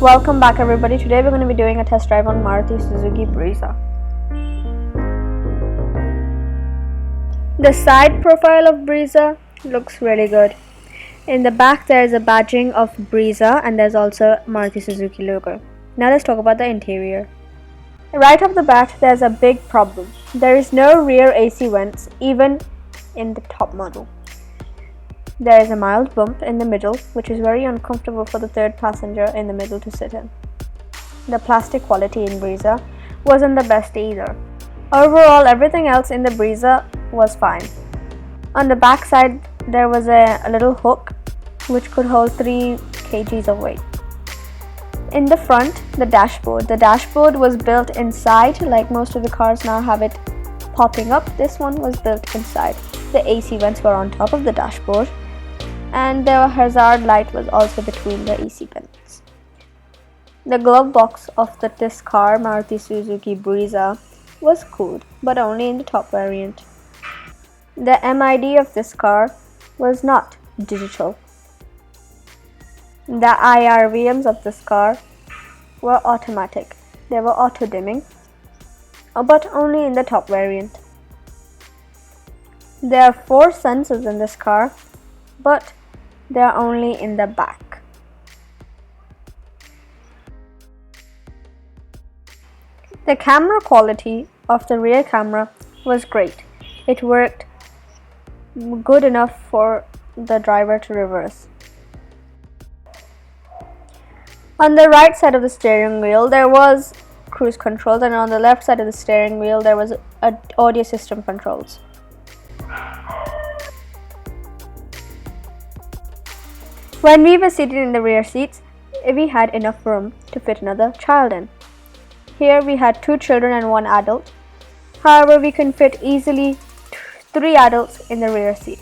Welcome back everybody. Today we're going to be doing a test drive on Maruti Suzuki Brezza. The side profile of Breeza looks really good. In the back there is a badging of Breeza and there's also Maruti Suzuki logo. Now let's talk about the interior. Right off the bat there's a big problem. There is no rear AC vents even in the top model. There is a mild bump in the middle, which is very uncomfortable for the third passenger in the middle to sit in. The plastic quality in Breeza wasn't the best either. Overall, everything else in the Breeza was fine. On the back side, there was a little hook which could hold 3 kgs of weight. In the front, the dashboard was built inside, like most of the cars now have it popping up. This one was built inside. The AC vents were on top of the dashboard, and the hazard light was also between the AC vents. The glove box of this car, Maruti Suzuki Brezza, was cooled, but only in the top variant. The MID of this car was not digital. The IRVMs of this car were automatic. They were auto dimming, but only in the top variant. There are 4 sensors in this car, but they are only in the back. The camera quality of the rear camera was great. It worked good enough for the driver to reverse. On the right side of the steering wheel there was cruise controls, and on the left side of the steering wheel there was audio system controls. When we were seated in the rear seats, we had enough room to fit another child in. Here we had 2 children and 1 adult. However, we can fit easily 3 adults in the rear seat.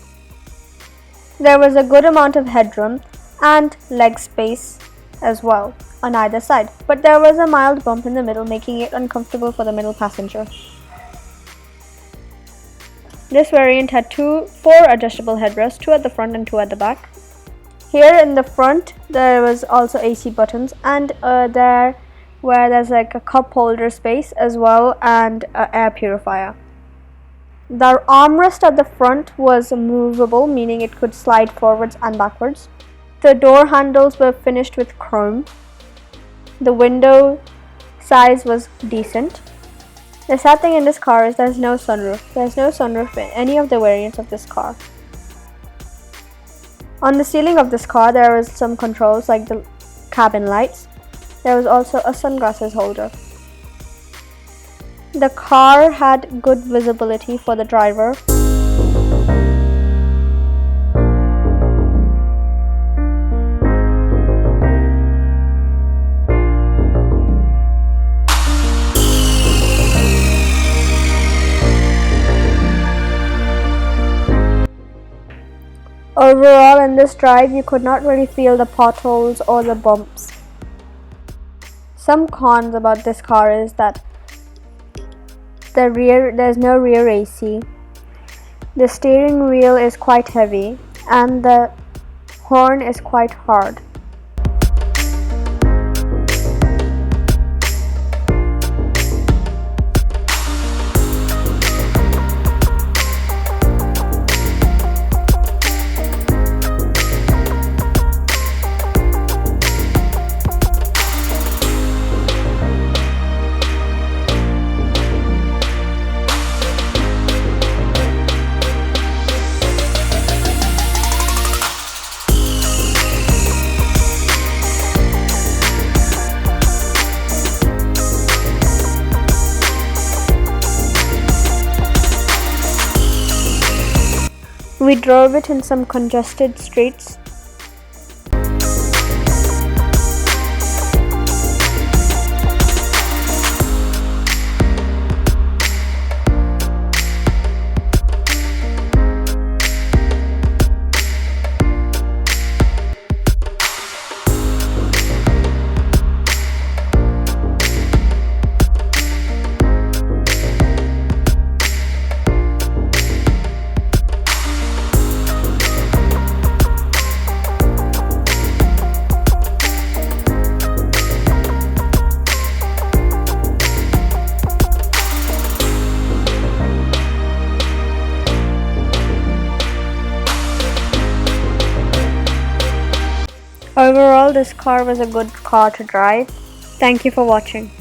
There was a good amount of headroom and leg space as well on either side, but there was a mild bump in the middle, making it uncomfortable for the middle passenger. This variant had 4 adjustable headrests, 2 at the front and 2 at the back. Here in the front there was also AC buttons, and there's like a cup holder space as well, and an air purifier. The armrest at the front was movable, meaning it could slide forwards and backwards. The door handles were finished with chrome. The window size was decent. The sad thing in this car is there's no sunroof. There's no sunroof in any of the variants of this car. On the ceiling of this car there was some controls like the cabin lights. There was also a sunglasses holder. The car had good visibility for the driver. Overall, in this drive, you could not really feel the potholes or the bumps. Some cons about this car is that there's no rear AC. The steering wheel is quite heavy and the horn is quite hard. We drove it in some congested streets. Overall, this car was a good car to drive. Thank you for watching.